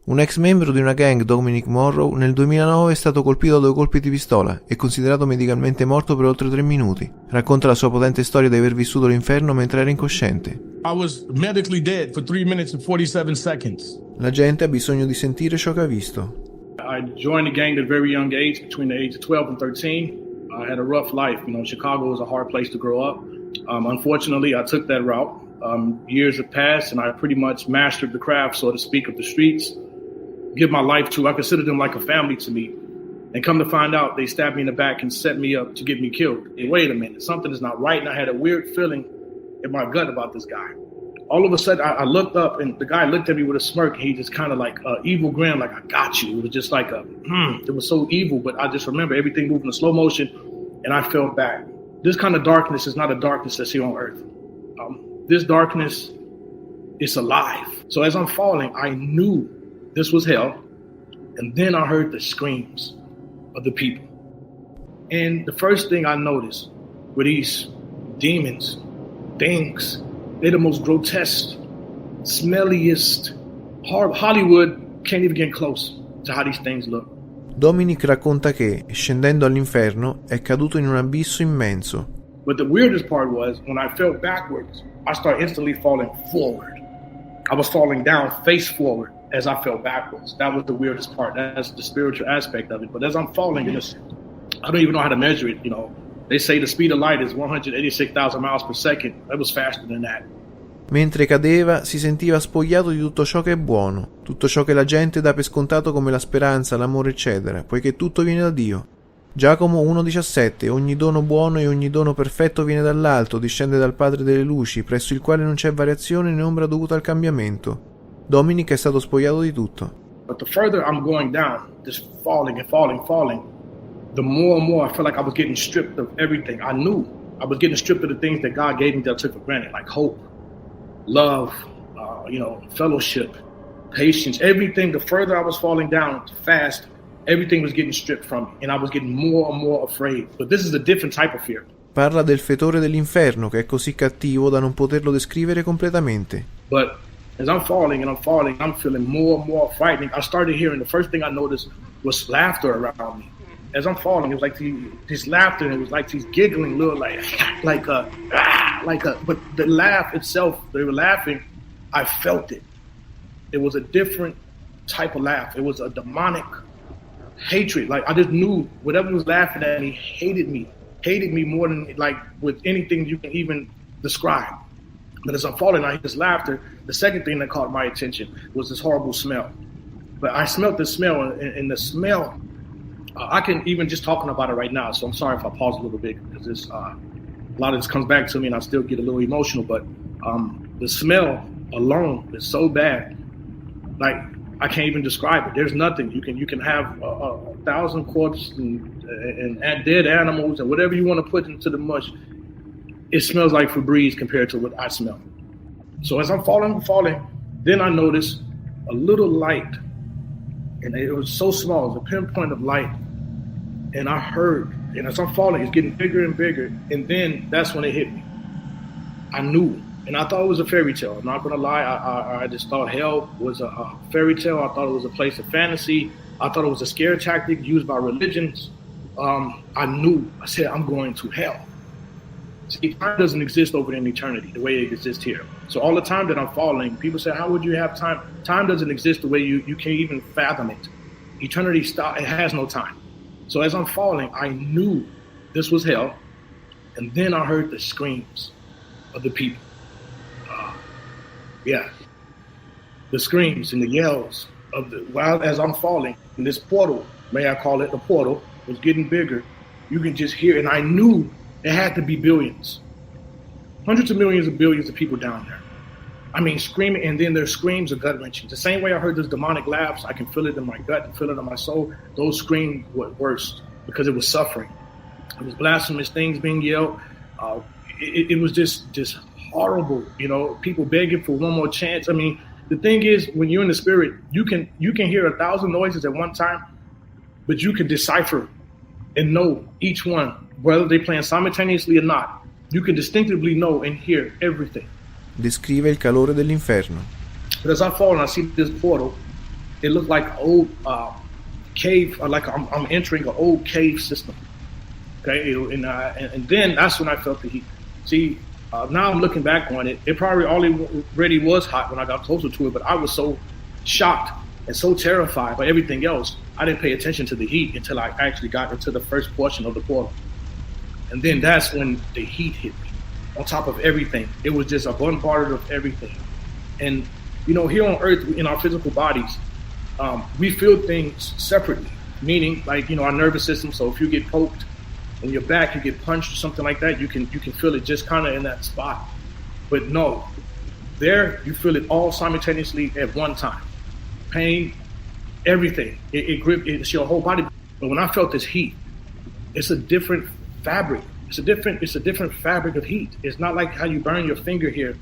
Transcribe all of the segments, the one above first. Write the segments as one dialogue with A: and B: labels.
A: Un ex membro di una gang, Dominic Morrow, nel 2009 è stato colpito da 2 colpi di pistola e considerato medicalmente morto per oltre 3 minuti. Racconta la sua potente storia di aver vissuto l'inferno mentre era incosciente.
B: I was medically dead for 3 minutes and 47 seconds.
A: La gente ha bisogno di sentire ciò che ha visto.
C: I joined the gang at a very young age, between the age of 12 and 13. I had a rough life. Chicago was a hard place to grow up. Unfortunately, I took that route. Years have passed, and I pretty much mastered the craft, so to speak, of the streets. Give my life to. I consider them like a family to me. And come to find out, they stabbed me in the back and set me up to get me killed. And wait a minute, something is not right, and I had a weird feeling in my gut about this guy. All of a sudden, I looked up, and the guy looked at me with a smirk, and he just kind of like evil grin, like, I got you. It was just like it was so evil, but I just remember everything moving in slow motion, and I fell back. This kind of darkness is not a darkness that's here on earth. This darkness is alive. So as I'm falling, I knew this was hell, and then I heard the screams of the people. And the first thing I noticed were these demons, things. They're the most grotesque, smelliest. Hollywood can't even get close to how these things look.
A: Dominic racconta che, scendendo all'inferno, è caduto in un abisso immenso.
C: But the weirdest part was, when I fell backwards, I started instantly falling forward. I was falling down face forward as I fell backwards. That was the weirdest part. That's the spiritual aspect of it. But as I'm falling, I don't even know how to measure it. They say the speed of light is 186,000 miles per second. That was faster than that.
A: Mentre cadeva, si sentiva spogliato di tutto ciò che è buono, tutto ciò che la gente dà per scontato come la speranza, l'amore, eccetera, poiché tutto viene da Dio. Giacomo 1,17 Ogni dono buono e ogni dono perfetto viene dall'alto, discende dal Padre delle luci, presso il quale non c'è variazione né ombra dovuta al cambiamento. Dominic è stato spogliato di tutto.
C: But the further I'm going down, just falling and falling, the more and more I felt like I was getting stripped of everything. I knew I was getting stripped of the things that God gave me that I took for granted, like hope, love, fellowship, patience, everything. The further I was falling down fast, everything was getting stripped from me, and I was getting more and more afraid. But this is a different type of fear.
A: Parla del fetore dell'inferno, che è così cattivo da non poterlo descrivere completamente.
C: But as I'm falling, I'm feeling more and more frightening. I started hearing, the first thing I noticed was laughter around me. As I'm falling, it was like this laughter, and it was like these giggling little but the laugh itself, they were laughing, I felt it. It was a different type of laugh. It was a demonic hatred. Like, I just knew whatever was laughing at me hated me more than, like, with anything you can even describe. But as I'm falling, I hear this laughter. The second thing that caught my attention was this horrible smell. But I smelled this smell, and the smell, I can even just talking about it right now, so I'm sorry if I pause a little bit, because a lot of this comes back to me and I still get a little emotional, but the smell alone is so bad, like, I can't even describe it. There's nothing. You can have 1,000 corpses and dead animals and whatever you want to put into the mush. It smells like Febreze compared to what I smell. So as I'm falling, then I noticed a little light, and it was so small, it was a pinpoint of light. And I heard, and as I'm falling, it's getting bigger and bigger. And then that's when it hit me. I knew, and I thought it was a fairy tale. I'm not gonna lie, I just thought hell was a fairy tale. I thought it was a place of fantasy. I thought it was a scare tactic used by religions. I knew, I said, I'm going to hell. See, time doesn't exist over in eternity the way it exists here. So all the time that I'm falling, people say, how would you have time? Time doesn't exist the way you can't even fathom it. Eternity, it has no time. So as I'm falling, I knew this was hell. And then I heard the screams of the people. The screams and the yells while as I'm falling. And this portal, may I call it the portal, was getting bigger. You can just hear, and I knew it had to be billions. Hundreds of millions of billions of people down there. I mean, screaming, and then their screams are gut-wrenching. The same way I heard those demonic laughs, I can feel it in my gut and feel it in my soul. Those screams were worse because it was suffering. It was blasphemous things being yelled. It was just horrible, people begging for one more chance. I mean, the thing is, when you're in the spirit, you can hear 1,000 noises at one time, but you can decipher and know each one, whether they're playing simultaneously or not. You can distinctively know and hear everything.
A: Descrive il calore dell'inferno.
C: But as I fall and I see this portal, it looked like old cave, like I'm entering an old cave system. Okay, and then that's when I felt the heat. See, now I'm looking back on it. It probably already was hot when I got closer to it, but I was so shocked and so terrified by everything else, I didn't pay attention to the heat until I actually got into the first portion of the portal. And then that's when the heat hit me. On top of everything, it was just a bombardment of everything. And here on Earth, in our physical bodies, we feel things separately. Meaning, like our nervous system. So if you get poked in your back, you get punched or something like that, you can feel it just kind of in that spot. But no, there you feel it all simultaneously at one time. Pain, everything. It gripped. It's your whole body. But when I felt this heat, it's a different fabric. It's a different fabric of heat. It's not like how you burn your finger here.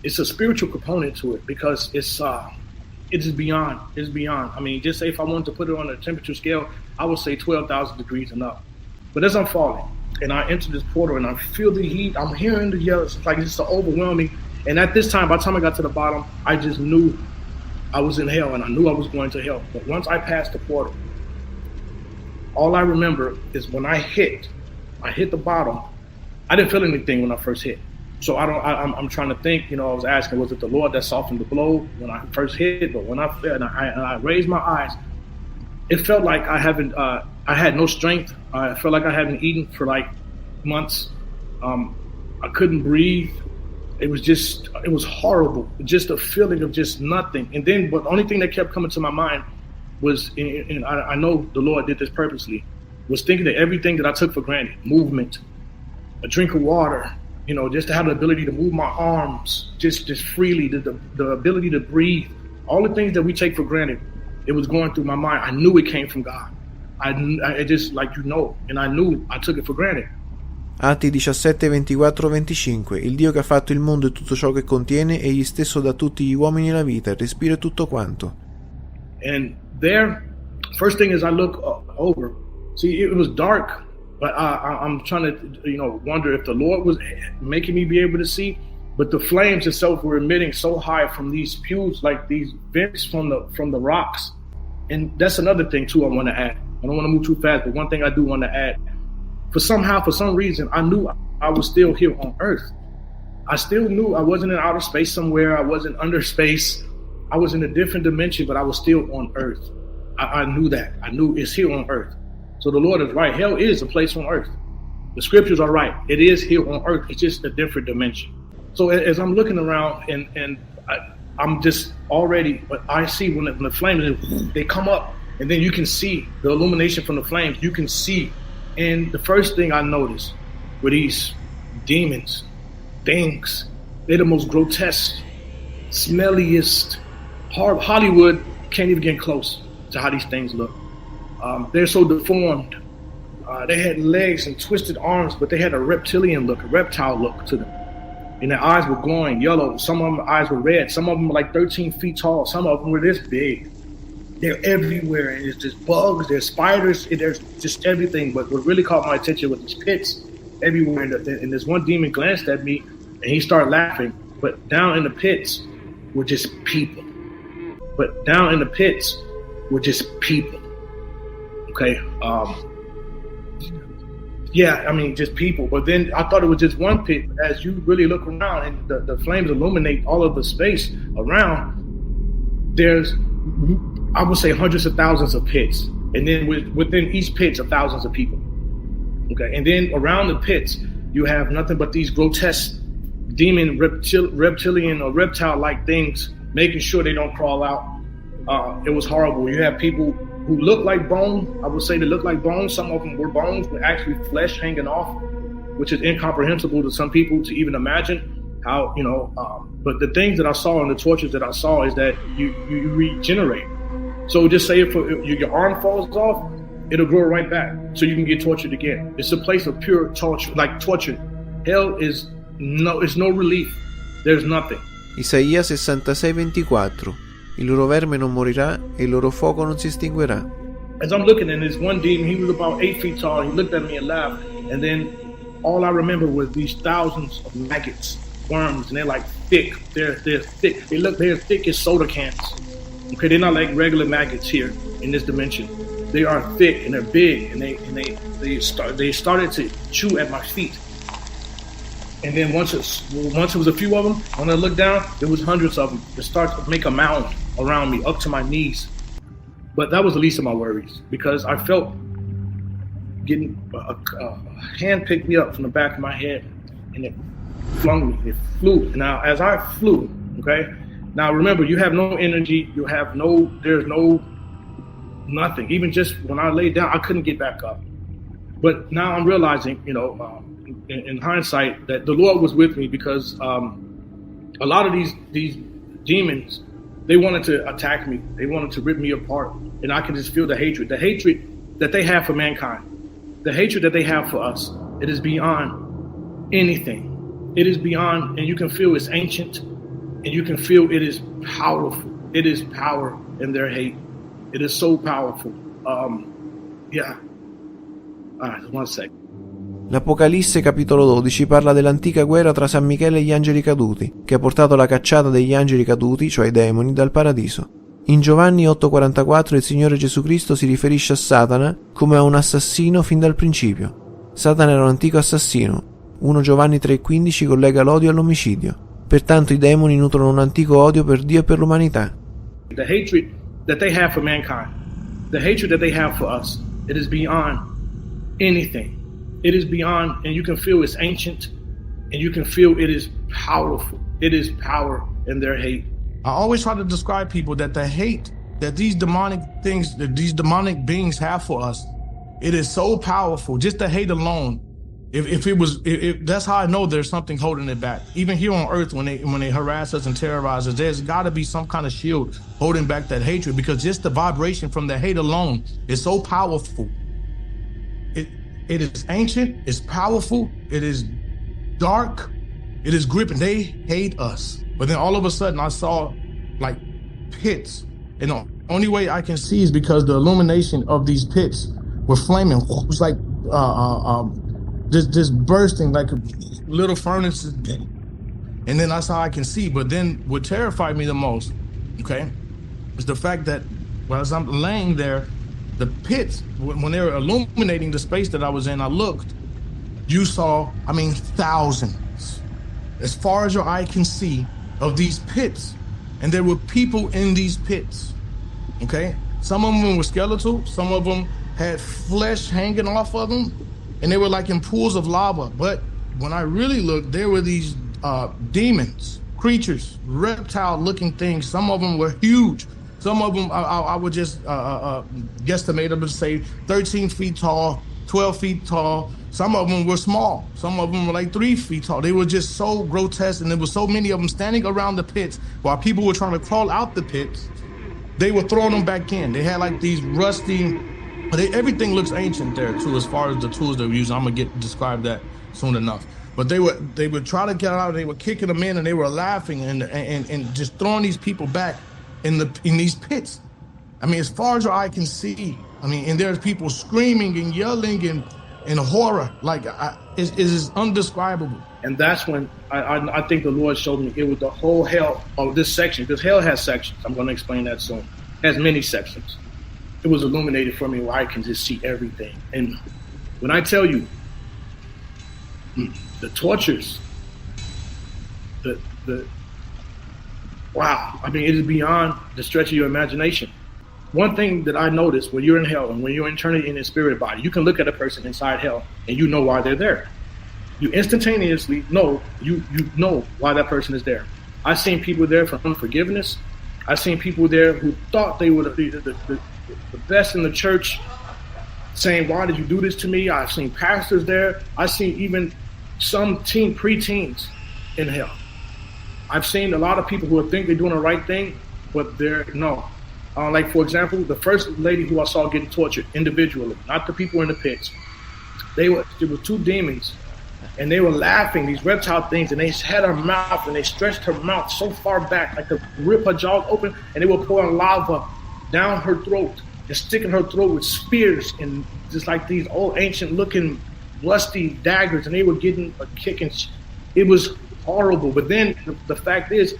C: It's a spiritual component to it because it's beyond. It's beyond. I mean, just say if I wanted to put it on a temperature scale, I would say 12,000 degrees and up. But as I'm falling and I enter this portal and I feel the heat, I'm hearing the yells. It's like it's so overwhelming. And at this time, by the time I got to the bottom, I just knew I was in hell and I knew I was going to hell. But once I passed the portal, all I remember is when I hit the bottom. I didn't feel anything when I first hit. So I'm trying to think, I was asking, was it the Lord that softened the blow when I first hit? But when I fell and I raised my eyes, it felt like I had no strength. I felt like I hadn't eaten for like months. I couldn't breathe. It was horrible. Just a feeling of just nothing. And then, but the only thing that kept coming to my mind was, and I know the Lord did this purposely, was thinking of everything that I took for granted. Movement, a drink of water, just to have the ability to move my arms just freely, the ability to breathe, all the things that we take for granted. It was going through my mind. I knew it came from God. I just, and I knew I took it for granted.
A: Atti 17, 24, 25. Il Dio che ha fatto il mondo e tutto ciò che contiene, egli stesso dà a tutti gli uomini la vita, il respiro e tutto quanto.
C: And there, first thing is I look over. See, it was dark, but I'm trying to, wonder if the Lord was making me be able to see. But the flames itself were emitting so high from these pews, like these vents from the rocks. And that's another thing too I want to add. I don't want to move too fast, but one thing I do want to add. For some reason, I knew I was still here on Earth. I still knew I wasn't in outer space somewhere. I wasn't under space. I was in a different dimension, but I was still on Earth. I knew that. I knew it's here on Earth. So the Lord is right. Hell is a place on Earth. The scriptures are right. It is here on Earth. It's just a different dimension. So as I'm looking around and I'm just already, but I see when the flames, they come up and then you can see the illumination from the flames. You can see. And the first thing I noticed were these demons, things. They're the most grotesque, smelliest. Hollywood can't even get close to how these things look. They're so deformed. They had legs and twisted arms, but they had a reptilian look, a reptile look to them. And their eyes were glowing yellow. Some of them eyes were red. Some of them were like 13 feet tall. Some of them were this big. They're everywhere, and it's just bugs, there's spiders, there's just everything. But what really caught my attention was these pits everywhere. And this one demon glanced at me, and he started laughing. But down in the pits were just people. Okay. Just people. But then I thought it was just one pit. As you really look around, and the flames illuminate all of the space around, there's, I would say, hundreds of thousands of pits. And then within each pit are thousands of people. Okay. And then around the pits, you have nothing but these grotesque demon reptilian or reptile-like things, making sure they don't crawl out. It was horrible. You have people who look like bone. I would say they look like bones. Some of them were bones, but actually flesh hanging off, which is incomprehensible to some people to even imagine. How, but the things that I saw and the tortures that I saw is that you regenerate. So just say if your arm falls off, it'll grow right back, so you can get tortured again. It's a place of pure torture, like torture. Hell is no relief. There's nothing.
A: Isaia 66:24. Il loro verme non morirà e il loro fuoco non si estinguerà.
C: As I'm looking, and this one demon, he was about 8 feet tall. He looked at me and laughed, and then all I remember was these thousands of maggots, worms, and they're like thick. They're thick. They're thick as soda cans. Okay, they're not like regular maggots here in this dimension. They are thick and they're big, and they started to chew at my feet. And then once it was a few of them, when I looked down, there was hundreds of them. They started to make a mound around me up to my knees. But that was the least of my worries, because I felt getting a hand picked me up from the back of my head, and it flung me. It flew. Now, as I flew, okay. Now remember, you have no energy. There's no nothing. Even just when I laid down, I couldn't get back up. But now I'm realizing, in hindsight, that the Lord was with me, because a lot of these demons, they wanted to attack me. They wanted to rip me apart, and I could just feel the hatred that they have for mankind, the hatred that they have for us. It is beyond anything. It is beyond, and you can feel it's ancient, and you can feel it is powerful. It is power in their hate. It is so powerful. Yeah. All right, one second.
A: L'Apocalisse capitolo 12 parla dell'antica guerra tra San Michele e gli angeli caduti, che ha portato la cacciata degli angeli caduti, cioè i demoni, dal paradiso. In Giovanni 8,44 il Signore Gesù Cristo si riferisce a Satana come a un assassino fin dal principio. Satana era un antico assassino. 1 Giovanni 3,15 collega l'odio all'omicidio. Pertanto i demoni nutrono un antico odio per Dio e per l'umanità.
C: The hatred that they have for mankind, the hatred that they have for us, it is beyond anything. It is beyond, and you can feel it's ancient, and you can feel it is powerful. It is power in their hate.
B: I always try to describe people that the hate that these demonic things, that these demonic beings have for us, it is so powerful. Just the hate alone. If that's how I know there's something holding it back. Even here on earth, when they harass us and terrorize us, there's got to be some kind of shield holding back that hatred, because just the vibration from the hate alone is so powerful. It is ancient, it's powerful, it is dark, it is gripping. They hate us. But then all of a sudden I saw like pits. And the only way I can see is because the illumination of these pits were flaming. It was like just bursting like little furnaces. And then that's how I can see. But then what terrified me the most, okay, is the fact that as I'm laying there, the pits, when they were illuminating the space that I was in, I looked, you saw, thousands, as far as your eye can see, of these pits. And there were people in these pits, okay? Some of them were skeletal, some of them had flesh hanging off of them, and they were like in pools of lava. But when I really looked, there were these demons, creatures, reptile-looking things. Some of them were huge. Some of them, I would just guesstimate them to say 13 feet tall, 12 feet tall. Some of them were small. Some of them were like 3 feet tall. They were just so grotesque, and there were so many of them standing around the pits while people were trying to crawl out the pits. They were throwing them back in. They had like these rusty, everything looks ancient there too, as far as the tools they were using. I'm gonna describe that soon enough. But they would try to get out. They were kicking them in, and they were laughing and just throwing these people back in these pits. As far as your eye can see, and there's people screaming and yelling and horror, like it is undescribable.
C: And that's when I think the Lord showed me it was the whole hell of this section, because hell has sections. I'm going to explain that soon. It has many sections. It was illuminated for me where I can just see everything. And when I tell you the tortures, wow, it is beyond the stretch of your imagination. One thing that I noticed when you're in hell and when you're eternity in a spirit body, you can look at a person inside hell and you know why they're there. You instantaneously know, you know why that person is there. I've seen people there for unforgiveness. I've seen people there who thought they were the best in the church, saying, why did you do this to me? I've seen pastors there. I've seen even some preteens in hell. I've seen a lot of people who think they're doing the right thing, but they're no. Like, for example, the first lady who I saw getting tortured individually, not the people in the pits. There were two demons, and they were laughing, these reptile things, and they had her mouth, and they stretched her mouth so far back, like to rip her jaws open, and they were pouring lava down her throat and sticking her throat with spears and just like these old ancient-looking rusty daggers, and they were getting a kick, and it was horrible. But then the fact is,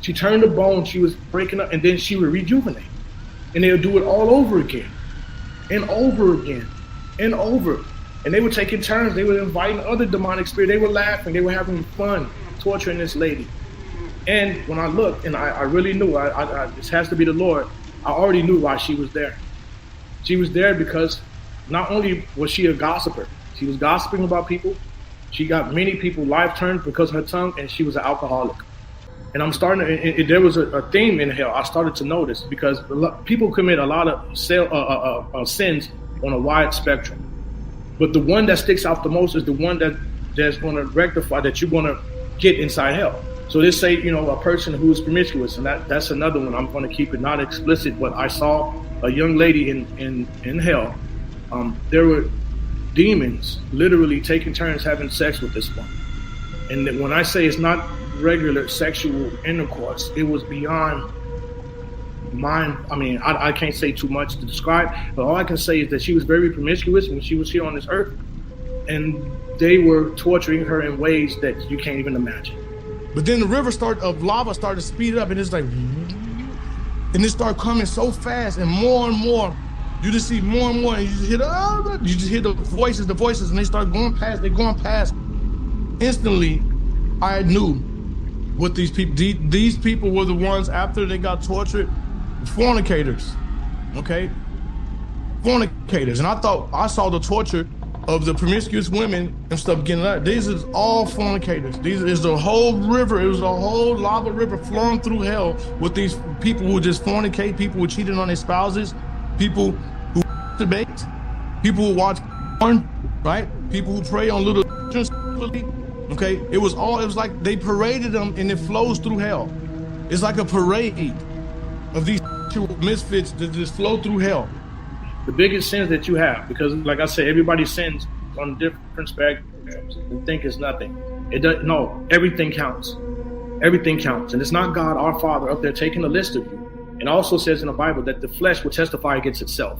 C: She turned the bone, she was breaking up, and then she would rejuvenate. And they would do it all over again, and over again, and over. And they were taking turns. They were inviting other demonic spirits. They were laughing. They were having fun torturing this lady. And when I looked, and I really knew, this has to be the Lord, I already knew why she was there. She was there because not only was she a gossiper, she was gossiping about people. She got many people life turned because of her tongue, and she was an alcoholic. And I'm starting to, there was a theme in hell I started to notice, because people commit a lot of sins on a wide spectrum. But the one that sticks out the most is the one that's going to rectify, that you're going to get inside hell. So they say, a person who is promiscuous, and that's another one. I'm going to keep it not explicit, but I saw a young lady in hell. There were demons literally taking turns having sex with this one. And when I say it's not regular sexual intercourse, it was beyond mind. I mean, I can't say too much to describe, but all I can say is that she was very promiscuous when she was here on this earth, and they were torturing her in ways that you can't even imagine.
B: But then the river of lava started to speed up, and it's like, and it started coming so fast, and more. You just see more and more, and you just hear the voices, and they start going past. They're going past. Instantly, I knew what these people. These people were the ones, after they got tortured, fornicators. Okay, fornicators, and I thought I saw the torture of the promiscuous women and stuff getting out. These is all fornicators. These is the whole river. It was a whole lava river flowing through hell with these people who just fornicate, people who cheated on their spouses, people who debate, people who watch porn, right? People who prey on little okay? It was like they paraded them, and it flows through hell. It's like a parade of these misfits that just flow through hell.
C: The biggest sins that you have, because like I said, everybody sins on different spectrums and think it's nothing. It doesn't. No, everything counts. Everything counts. And it's not God, our Father, up there taking a list of you. It also says in the Bible that the flesh will testify against itself.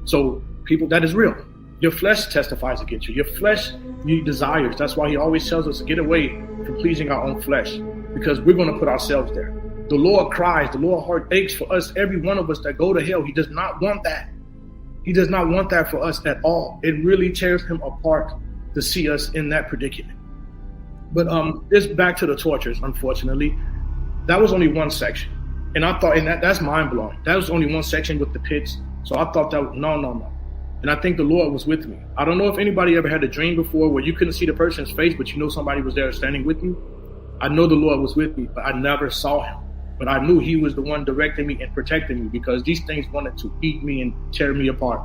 C: So people, that is real. Your flesh testifies against you. Your flesh, you desires. That's why he always tells us to get away from pleasing our own flesh, because we're going to put ourselves there. The Lord cries, the Lord heart aches for us, every one of us that go to hell. He does not want that. He does not want that for us at all. It really tears him apart to see us in that predicament. But it's back to the tortures, unfortunately. That was only one section. And I thought, and that's mind-blowing. That was only one section with the pits. So I thought that, no. And I think the Lord was with me. I don't know if anybody ever had a dream before where you couldn't see the person's face, but you know somebody was there standing with you. I know the Lord was with me, but I never saw him. But I knew he was the one directing me and protecting me, because these things wanted to eat me and tear me apart.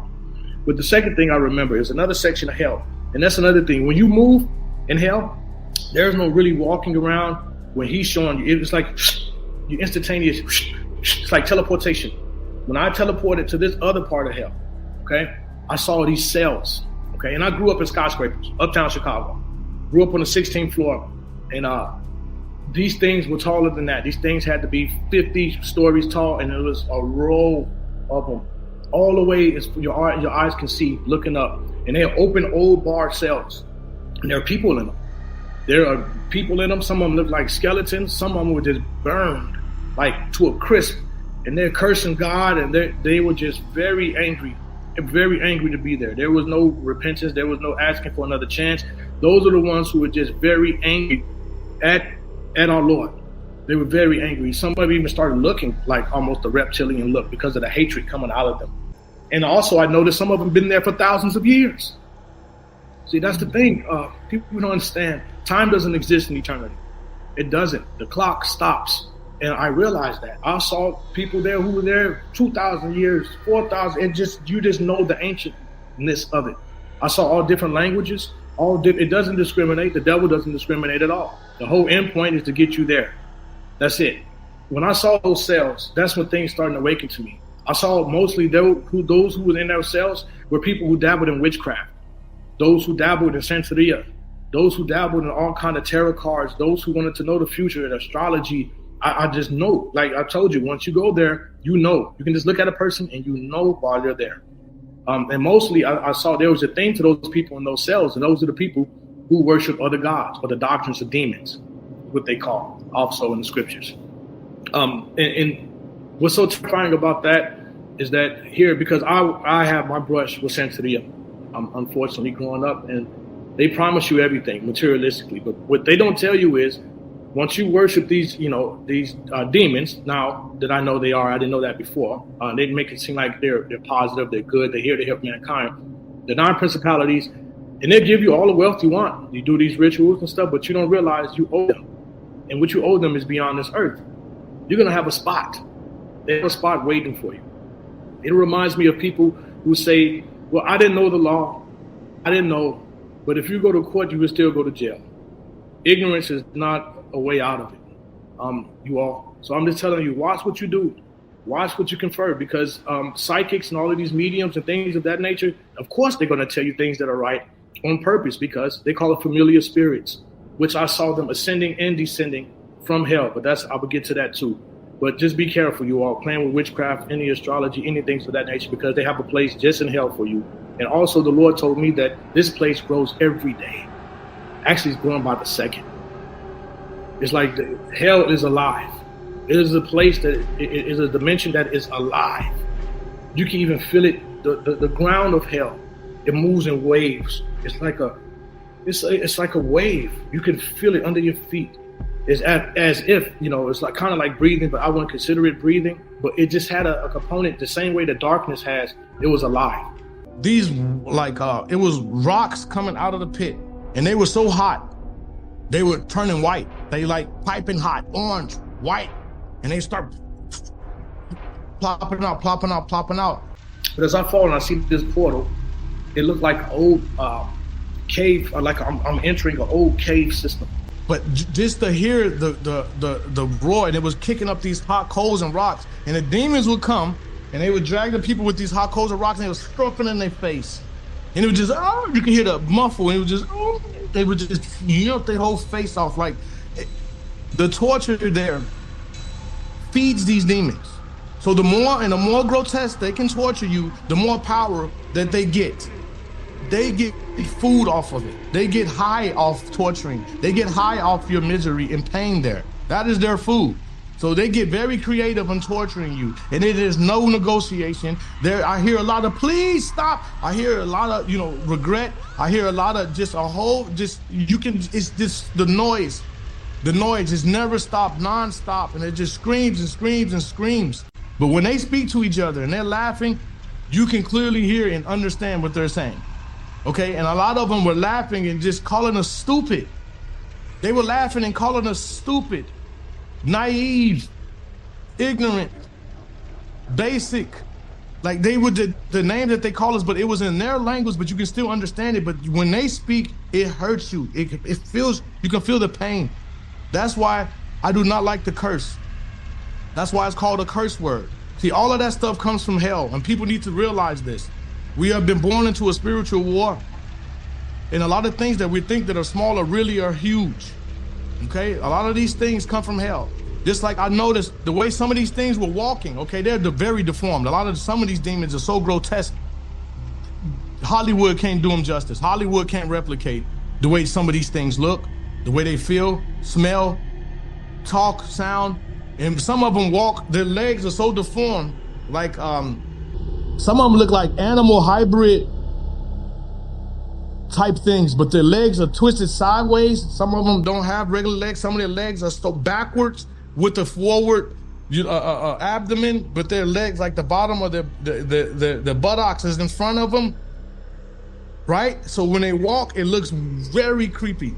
C: But the second thing I remember is another section of hell. And that's another thing. When you move in hell, there's no really walking around when he's showing you. It's like you instantaneous. It's like teleportation. When I teleported to this other part of hell, okay, I saw these cells, okay? And I grew up in skyscrapers, uptown Chicago. Grew up on the 16th floor. And these things were taller than that. These things had to be 50 stories tall, and there was a row of them all the way as your eyes can see looking up. And they are open old bar cells, and there are people in them. There are people in them. Some of them look like skeletons. Some of them were just burned like to a crisp, and they're cursing God, and they were just very angry to be there. There was no repentance. There was no asking for another chance. Those are the ones who were just very angry at our Lord. They were very angry. Some of them even started looking like almost a reptilian look because of the hatred coming out of them. And also I noticed some of them been there for thousands of years. See, that's the thing. People don't understand. Time doesn't exist in eternity. It doesn't. The clock stops. And I realized that. I saw people there who were there 2,000 years, 4,000, and you just know the ancientness of it. I saw all different languages. It doesn't discriminate. The devil doesn't discriminate at all. The whole end point is to get you there. That's it. When I saw those cells, that's when things started to awaken to me. I saw mostly those who were in those cells were people who dabbled in witchcraft, those who dabbled in Santeria, those who dabbled in all kind of tarot cards, those who wanted to know the future and astrology. I just know, like I told you, once you go there, you know. You can just look at a person and you know while they're there. And mostly I saw there was a thing to those people in those cells, and those are the people who worship other gods or the doctrines of demons, what they call also in the scriptures. And what's so terrifying about that is that here, because I have my brush with Santeria, unfortunately growing up, and they promise you everything materialistically, but what they don't tell you is once you worship these, these demons, now that I know they are, I didn't know that before. They make it seem like they're positive, they're good, they're here to help mankind. The 9 principalities, and they give you all the wealth you want. You do these rituals and stuff, but you don't realize you owe them. And what you owe them is beyond this earth. You're going to have a spot. They have a spot waiting for you. It reminds me of people who say, well, I didn't know the law. I didn't know. But if you go to court, you will still go to jail. Ignorance is not a way out of it, you all. So I'm just telling you, watch what you do. Watch what you confer, because psychics and all of these mediums and things of that nature, of course, they're going to tell you things that are right on purpose, because they call it familiar spirits, which I saw them ascending and descending from hell. But I will get to that too. But just be careful, you all, playing with witchcraft, any astrology, anything of that nature, because they have a place just in hell for you. And also the Lord told me that this place grows every day. Actually, it's growing by the second. It's like hell is alive. It is a place that it is a dimension that is alive. You can even feel it. The ground of hell, it moves in waves. It's like a wave. You can feel it under your feet. It's as if, it's like kind of like breathing, but I wouldn't consider it breathing. But it just had a component the same way the darkness has. It was alive.
B: These it was rocks coming out of the pit, and they were so hot, they were turning white. They like piping hot, orange, white, and they start plopping out.
C: But as I fall and I see this portal, it looked like an old cave, or like I'm entering an old cave system.
B: But just to hear the roar, and it was kicking up these hot coals and rocks, and the demons would come, and they would drag the people with these hot coals and rocks, and they were stroking in their face. And it was just, you could hear the muffle, and it was just, they would just yank their whole face off. Like, the torture there feeds these demons. So the more grotesque they can torture you, the more power that they get. They get food off of it. They get high off torturing. They get high off your misery and pain there. That is their food. So they get very creative in torturing you, and it is no negotiation. I hear a lot of please stop. I hear a lot of regret. I hear a lot of it's just the noise. The noise is never stopped, non-stop, and it just screams and screams and screams. But when they speak to each other and they're laughing, you can clearly hear and understand what they're saying. Okay, and a lot of them were laughing and just calling us stupid. They were laughing and calling us stupid, naive, ignorant, basic. Like they were the name that they call us, but it was in their language, but you can still understand it. But when they speak, it hurts you. It feels, you can feel the pain. That's why I do not like the curse. That's why it's called a curse word. See, all of that stuff comes from hell, and people need to realize this. We have been born into a spiritual war, and a lot of things that we think that are small really are huge. Okay, a lot of these things come from hell. Just like I noticed the way some of these things were walking. Okay, they're very deformed. Some of these demons are so grotesque. Hollywood can't do them justice. Hollywood can't replicate the way some of these things look, the way they feel, smell, talk, sound, and some of them walk. Their legs are so deformed, like some of them look like animal hybrid type things, but their legs are twisted sideways. Some of them don't have regular legs. Some of their legs are so backwards with the forward abdomen, but their legs, like the bottom of the buttocks is in front of them, right? So when they walk, it looks very creepy.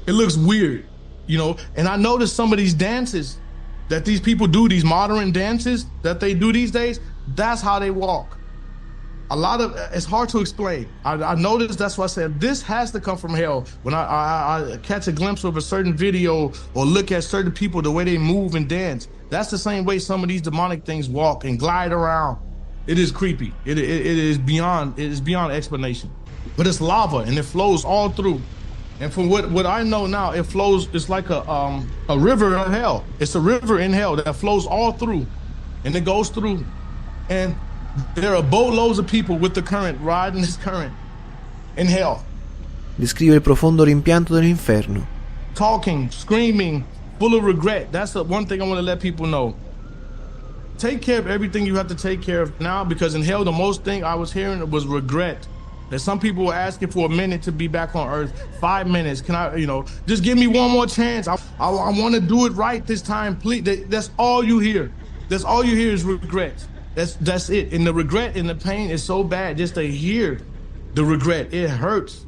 B: It looks weird, and I noticed some of these dances that these people do, these modern dances that they do these days, that's how they walk. It's hard to explain. I noticed, that's why I said this has to come from hell. When I catch a glimpse of a certain video or look at certain people, the way they move and dance, that's the same way some of these demonic things walk and glide around. It is creepy. It is beyond explanation. But it's lava and it flows all through. And from what I know now, it flows, it's like a river in hell. It's a river in hell that flows all through, and it goes through. And there are boatloads of people with the current, riding this current in hell.
A: Descrive il profondo rimpianto dell'inferno.
B: Talking, screaming, full of regret. That's the one thing I want to let people know. Take care of everything you have to take care of now, because in hell, the most thing I was hearing was regret. That some people were asking for a minute to be back on earth, 5 minutes. Can I, just give me one more chance. I want to do it right this time, please. That's all you hear. That's all you hear is regret. That's it. And the regret and the pain is so bad just to hear the regret. It hurts.